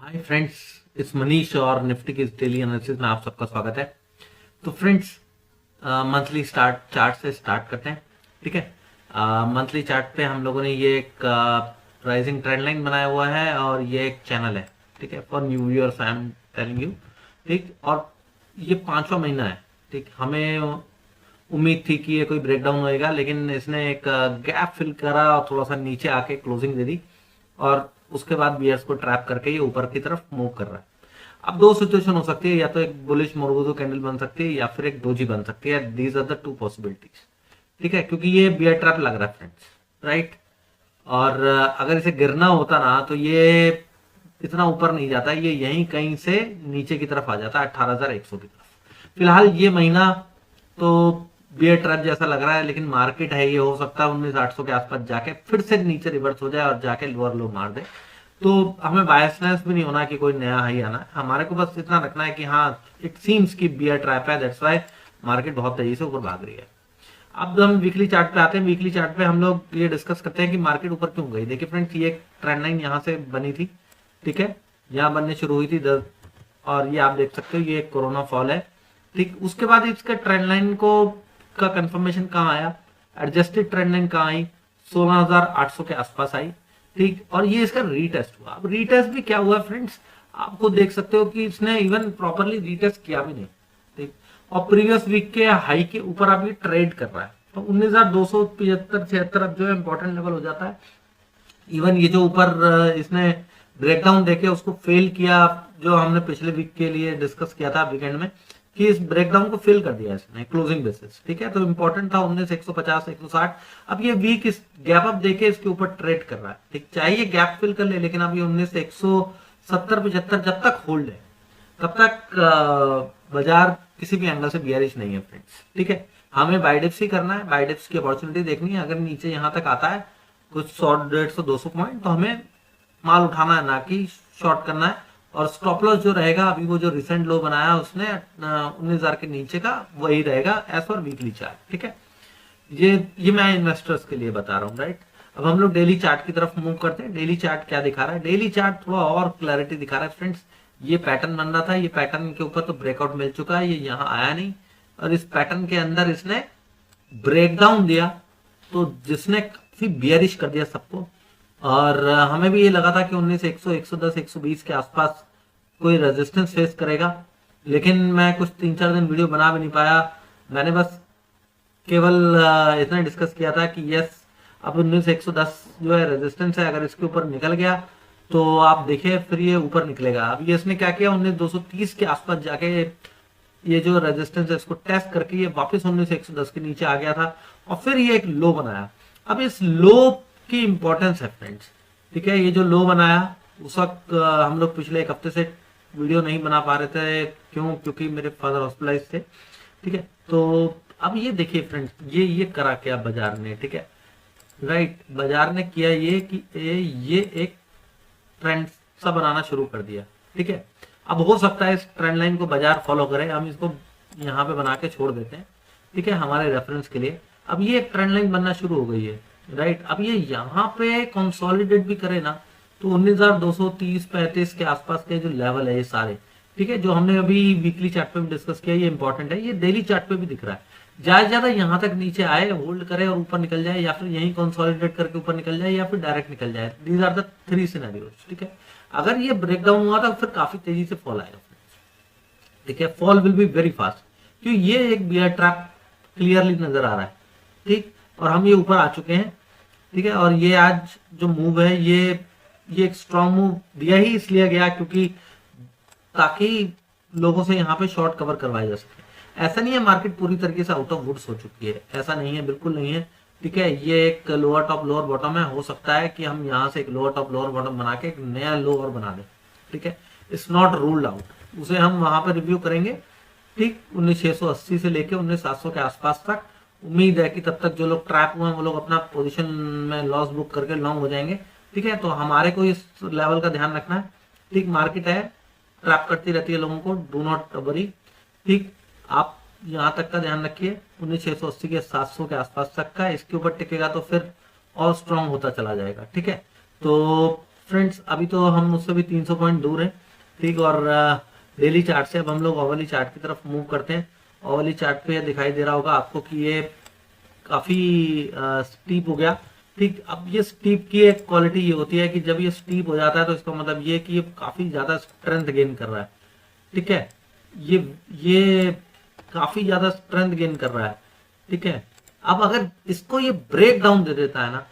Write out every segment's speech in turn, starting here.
Hi friends, इस मनीष और Nifty की डेली एनालिसिस में आप सबका स्वागत है। तो फ्रेंड्स, मंथली चार्ट से स्टार्ट करते हैं। ठीक है, मंथली चार्ट पे हम लोगों ने ये एक राइजिंग ट्रेंड लाइन बनाया हुआ है और ये एक चैनल है। ठीक है, for new years I am telling you. ठीक, और ये 5वां महीना है। ठीक, हमें उम्मीद थी कि ये कोई ब्रेकडाउन होएगा, लेकिन इसने एक गैप फिल करा और थोड़ा सा नीचे आके क्लोजिंग दे दी और उसके बाद बियर्स को ट्रैप करके ये ऊपर की तरफ मूव कर रहा है। अब दो सिचुएशन हो सकती है, या तो एक बुलिश मोरगोजो कैंडल बन सकती है या फिर एक डोजी बन सकती है। These are the two possibilities. ठीक है, क्योंकि ये बियर ट्रैप लग रहा है फ्रेंड्स, राइट। और अगर इसे गिरना होता ना तो ये इतना ऊपर नहीं जाता, ये यहीं कहीं से नीचे की तरफ आ जाता है 18,100 की तरफ। फिलहाल ये महीना तो बियर ट्रैप जैसा लग रहा है, लेकिन मार्केट है, ये हो सकता है 19,800 के आसपास जाके फिर से नीचे रिवर्स हो जाए और जाके लोअर लो मार दे। तो हमें बायसनेस भी नहीं होना कि कोई नया हाई आना है, हमारे को बस इतना रखना है कि हाँ, इट सीम्स कि बियर ट्रैप है, दैट्स व्हाई मार्केट बहुत तेजी से ऊपर भाग रही है। अब हम वीकली चार्ट पे आते हैं। वीकली चार्ट पे हम लोग ये डिस्कस करते हैं कि मार्केट ऊपर क्यों गई। देखिए फ्रेंड्स, ये एक ट्रेंड लाइन यहाँ से बनी थी। ठीक है, यहाँ बनने शुरू हुई थी और ये आप देख सकते हो, ये एक कोरोना फॉल है। ठीक, उसके बाद इसका ट्रेंड लाइन को का कंफर्मेशन कहाँ आया, एडजस्टेड ट्रेंड लाइन कहाँ आई, 16,800 के आसपास आई। ठीक, और ये इसका रीटेस्ट हुआ। अब रीटेस्ट भी क्या हुआ फ्रेंड्स, आपको देख सकते हो कि इसने इवन प्रॉपरली रीटेस्ट किया भी नहीं। ठीक, और प्रीवियस वीक के हाई के ऊपर अब ये ट्रेड कर रहा है। तो 19,275-76 अब जो है इंपॉर्टेंट लेवल हो जाता है। इवन ये जो ऊपर इसने ब्रेकडाउन देके उसको फेल किया, जो हमने पिछले वीक के लिए डिस्कस किया था वीकेंड में, कि इस ब्रेकडाउन को फिल कर दिया इसने क्लोजिंग बेसिस। ठीक है, तो इंपॉर्टेंट था 19,150 160। अब ये वीक इस गैप अप देके इसके ऊपर ट्रेड कर रहा है। ठीक, चाहे ये गैप फिल कर ले, लेकिन अब ये 19,170-75 जब तक होल्ड है तब तक बाजार किसी भी एंगल से बियरिश नहीं है फ्रेंड्स। ठीक है, हमें बाय डिप्स ही करना है, बाय डिप्स की अपॉर्चुनिटी देखनी है। अगर नीचे यहाँ तक आता है कुछ 100 150 200 पॉइंट, तो हमें माल उठाना है, ना कि शॉर्ट करना है। और स्टॉप लॉस जो रहेगा, अभी वो जो रिसेंट लो बनाया उसने 19,000 के नीचे का, वही रहेगा एज पर वीकली चार्ट। ठीक है, ये मैं इन्वेस्टर्स के लिए बता रहा हूँ, राइट। अब हम लोग डेली चार्ट की तरफ मूव करते हैं। डेली चार्ट क्या दिखा रहा है, डेली चार्ट थोड़ा और क्लैरिटी दिखा रहा है फ्रेंड्स। ये पैटर्न बन रहा था, ये पैटर्न के ऊपर तो ब्रेकआउट मिल चुका है, ये यहाँ आया नहीं, और इस पैटर्न के अंदर इसने ब्रेकडाउन दिया, तो जिसने काफी बियरिश कर दिया सबको। और हमें भी ये लगा था कि 19,100 110 120 के आसपास कोई रेजिस्टेंस फेस करेगा, लेकिन मैं कुछ 3-4 दिन वीडियो बना भी नहीं पाया। मैंने बस केवल इतना डिस्कस किया था कि यस, अब 19,110 जो है रेजिस्टेंस है, अगर इसके ऊपर निकल गया तो आप देखिए फिर ये ऊपर निकलेगा। अब ये इसने क्या किया, 19,230 के आसपास जाके ये जो रेजिस्टेंस है इसको टेस्ट करके ये वापस 19,110 के नीचे आ गया था, और फिर ये एक लो बनाया। अब इस लो की इंपॉर्टेंस है फ्रेंड्स। ठीक है, ये जो लो बनाया उस वक्त हम लोग पिछले एक हफ्ते से वीडियो नहीं बना पा रहे थे। क्यों? क्योंकि मेरे फादर हॉस्पिटलाइज थे। ठीक है, तो अब ये देखिए फ्रेंड्स, ये करा क्या बाजार ने। ठीक है, राइट, बाजार ने किया ये कि ये एक ट्रेंड सा बनाना शुरू कर दिया। ठीक है, अब हो सकता है इस ट्रेंड लाइन को बाजार फॉलो करे, हम इसको यहाँ पे बना के छोड़ देते हैं। ठीक है, हमारे रेफरेंस के लिए। अब ये एक ट्रेंड लाइन बनना शुरू हो गई है, राइट। अब ये यहाँ पे कंसोलिडेट भी करे ना, तो 19,230-35 के आसपास के जो लेवल है ये सारे, ठीक है, जो हमने अभी वीकली चार्ट पे भी डिस्कस किया, ये इंपॉर्टेंट है। ये डेली चार्ट पे भी दिख रहा है। ज्यादा से ज्यादा यहाँ तक नीचे आए, होल्ड करे और ऊपर निकल जाए, या फिर यहीं कंसोलिडेट करके ऊपर निकल जाए, या फिर डायरेक्ट निकल जाए। These are the 3 scenarios. ठीक है, अगर ये ब्रेकडाउन हुआ तो फिर काफी तेजी से फॉल आएगा। ठीक है, fall will be very fast, क्योंकि ये एक बियर ट्रैप क्लियरली नजर आ रहा है। ठीक, और हम ये ऊपर आ चुके हैं। ठीक है, और ये आज जो मूव है, ये एक स्ट्रॉन्ग मूव दिया ही इसलिए गया क्योंकि ताकि लोगों से यहाँ पे शॉर्ट कवर करवाया जा सके। ऐसा नहीं है मार्केट पूरी तरीके से आउट ऑफ वुड्स हो चुकी है, ऐसा नहीं है, बिल्कुल नहीं है। ठीक है, ये एक लोअर टॉप लोअर बॉटम है। हो सकता है कि हम यहाँ से एक लोअर टॉप लोअर बॉटम बना के एक नया लो और बना दें। ठीक है, इट्स नॉट रूल्ड आउट, उसे हम वहां पर रिव्यू करेंगे। ठीक, 19,680 से लेके 19,700 के आसपास तक। उम्मीद है कि तब तक जो लोग ट्रैप हुए हैं वो लोग अपना पोजीशन में लॉस बुक करके लॉन्ग हो जाएंगे। ठीक है, तो हमारे को इस लेवल का ध्यान रखना है। ठीक, मार्केट है, ट्रैप करती रहती है लोगों को, डू नॉट वरी। ठीक, आप यहाँ तक का ध्यान रखिए, 19,680 के 700 के आसपास तक का। इसके ऊपर टिकेगा तो फिर और स्ट्रॉन्ग होता चला जाएगा। ठीक है, तो फ्रेंड्स अभी तो हम उससे भी 300 पॉइंट दूर हैं, ठीक। और डेली चार्ट से अब हम लोग ओवरली चार्ट की तरफ मूव करते हैं। ओवरली चार्ट पे दिखाई दे रहा होगा आपको कि ये काफी स्टीप हो गया, ठीक। अब ये स्टीप की एक क्वालिटी ये होती है कि जब ये स्टीप हो जाता है तो इसका मतलब ये कि ये काफी ज्यादा स्ट्रेंथ गेन कर रहा है, ठीक है। ये काफी ज्यादा स्ट्रेंथ गेन कर रहा है, ठीक है। अब अगर इसको ये ब्रेक डाउन दे देता है ना,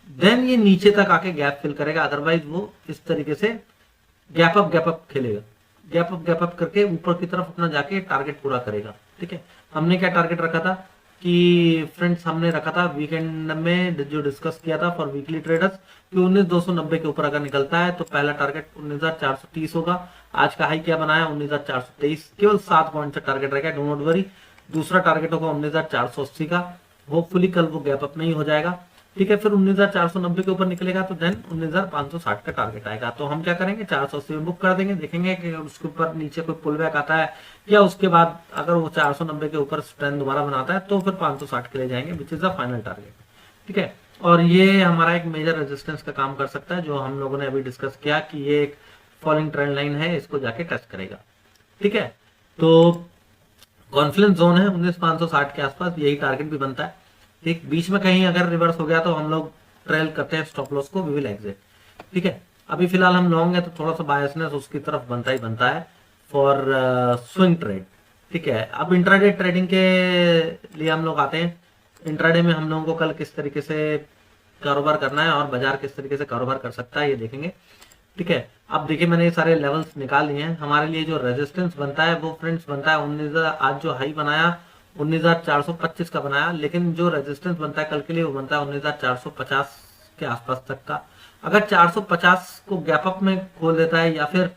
देन ये नीचे तक आके गैप फिल करेगा, अदरवाइज वो इस तरीके से गैप अप खेलेगा, गैप अप करके ऊपर की तरफ अपना जाके टारगेट पूरा करेगा, ठीक है। हमने क्या टारगेट रखा था कि फ्रेंड्स, हमने रखा था वीकेंड में जो डिस्कस किया था फॉर वीकली ट्रेडर्स कि 19,290 के ऊपर अगर निकलता है तो पहला टारगेट 19,430 होगा। आज का हाई क्या बनाया 19,423, केवल 7 पॉइंट से टारगेट रहेगा, डो नॉट वरी। दूसरा टारगेट होगा 19,480 का, होपफुली कल वो गैप अप में ही हो जाएगा, ठीक है। फिर 19,490 के ऊपर निकलेगा तो देन 19,560 का टारगेट आएगा। तो हम क्या करेंगे 480 में बुक कर देंगे, देखेंगे कि उसके ऊपर नीचे कोई पुल बैक आता है या उसके बाद अगर वो 490 के ऊपर स्ट्रेंथ दोबारा बनाता है तो फिर 560 के लिए जाएंगे, which is the final target, ठीक है। और ये हमारा एक मेजर रेजिस्टेंस का काम कर सकता है, जो हम लोगों ने अभी डिस्कस किया कि ये एक फॉलिंग ट्रेंड लाइन है, इसको जाके टेस्ट करेगा, ठीक है। तो कॉन्फ्लुएंस जोन है 19,560 के आसपास, यही टारगेट भी बनता है, ठीक। बीच में कहीं अगर रिवर्स हो गया तो हम लोग ट्रेल करते हैं स्टॉप लॉस को, वी विल एग्जिट, ठीक है। अभी फिलहाल हम लॉन्ग है तो थोड़ा सा बायसनेस उसकी तरफ बनता ही बनता है फॉर स्विंग ट्रेड, ठीक है। अब इंट्राडे ट्रेडिंग के लिए हम लोग आते हैं। इंट्राडे में हम लोगों को कल किस तरीके से कारोबार करना है और बाजार किस तरीके से कारोबार कर सकता है ये देखेंगे, ठीक है। अब देखिए मैंने ये सारे लेवल्स निकाल लिए हैं। हमारे लिए जो रेजिस्टेंस बनता है वो फ्रेंड्स बनता है 19, आज जो हाई बनाया 19,425 का बनाया, लेकिन जो रेजिस्टेंस बनता है कल के लिए वो बनता है 19,450 के आसपास तक का। अगर 450 को गैप अप में खोल देता है या फिर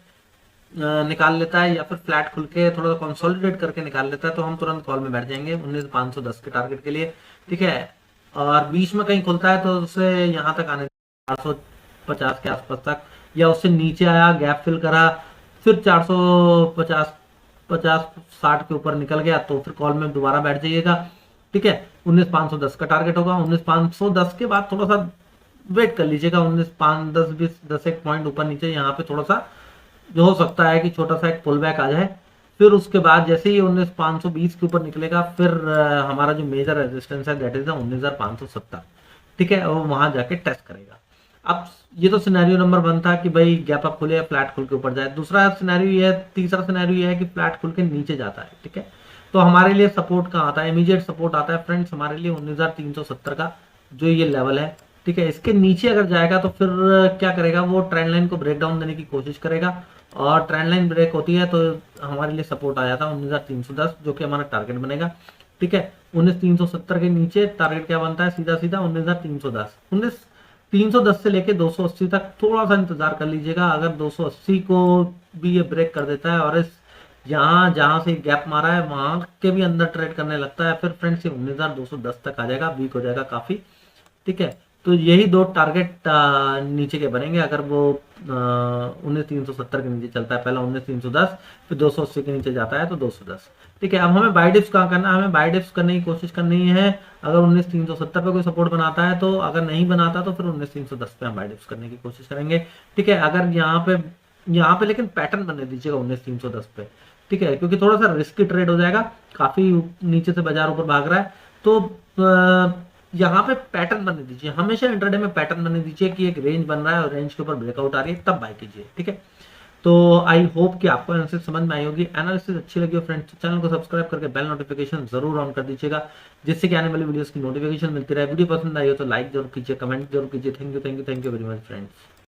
निकाल लेता है या फिर फ्लैट खुल के थोड़ा कंसोलिडेट करके निकाल लेता है तो हम तुरंत कॉल में बैठ जाएंगे 19,510 के टारगेट के लिए, ठीक है। और बीच में कहीं खुलता है तो उससे यहाँ तक आने 450 के आसपास तक, या उससे नीचे आया गैप फिल करा फिर 450 50-60 के ऊपर निकल गया तो फिर कॉल में दोबारा बैठ जाइएगा, ठीक है। 19,510 का टारगेट होगा। 19,510 के बाद थोड़ा सा वेट कर लीजिएगा, 19,510 20 10 एक पॉइंट ऊपर नीचे यहाँ पे थोड़ा सा जो हो सकता है कि छोटा सा एक पुल बैक आ जाए। फिर उसके बाद जैसे ही 19,520 के ऊपर निकलेगा फिर हमारा जो मेजर रेजिस्टेंस है दैट इज 19,570, ठीक है, वो वहां जाके टेस्ट करेगा। अब ये तो सिनेरियो नंबर 1 था कि भाई गैप अप खुले फ्लैट खुल के ऊपर जाए। दूसरा सिनेरियो ये है, तीसरा सिनेरियो ये है कि फ्लैट खुल के नीचे जाता है, ठीक है। तो हमारे लिए सपोर्ट कहाँ आता है, इमीडिएट सपोर्ट आता है फ्रेंड्स हमारे लिए 19,370 का जो ये लेवल है, ठीक है। इसके नीचे अगर जाएगा तो फिर क्या करेगा, वो ट्रेंड लाइन को ब्रेक डाउन देने की कोशिश करेगा और ट्रेंड लाइन ब्रेक होती है तो हमारे लिए सपोर्ट आ जाता है 19,310 जो कि हमारा टारगेट बनेगा, ठीक है। 19,370 के नीचे टारगेट क्या बनता है, सीधा सीधा 19,310। 19,310 से लेके 280 तक थोड़ा सा इंतजार कर लीजिएगा। अगर 280 को भी ये ब्रेक कर देता है और इस यहाँ जहां से गैप मारा है वहां के भी अंदर ट्रेड करने लगता है फिर फ्रेंड्स ये 19,210 तक आ जाएगा, वीक हो जाएगा काफी, ठीक है। तो यही दो टारगेट नीचे के बनेंगे अगर वो 19,370 के नीचे चलता है। पहला 19,310 फिर 280 के नीचे जाता है तो 210, ठीक है। अब हमें बाय डिप्स कहाँ करना है, हमें बाय डिप्स करने की कोशिश करनी है अगर 19,370 पे कोई सपोर्ट बनाता है तो, अगर नहीं बनाता तो फिर 19,310 पे हम बाय डिप्स करने की कोशिश करेंगे, ठीक है। अगर यहाँ पे लेकिन पैटर्न बनने दीजिएगा 19,310 पे, ठीक है, क्योंकि थोड़ा सा रिस्की ट्रेड हो जाएगा, काफी नीचे से बाजार ऊपर भाग रहा है तो यहाँ पे पैटर्न बनने दीजिए, हमेशा इंट्राडे में पैटर्न बनने दीजिए कि एक रेंज बन रहा है और रेंज के ऊपर ब्रेकआउट आ रही है तब बाय कीजिए, ठीक है। तो आई होप कि आपको एनालिसिस समझ में आई होगी। एनालिसिस अच्छी लगी हो फ्रेंड्स चैनल को सब्सक्राइब करके बेल नोटिफिकेशन जरूर ऑन कर दीजिएगा जिससे कि आने वाली वीडियोस की नोटिफिकेशन मिलती रहे। वीडियो पसंद आई हो तो लाइक जरूर कीजिए, कमेंट जरूर कीजिए। Thank you very much friends.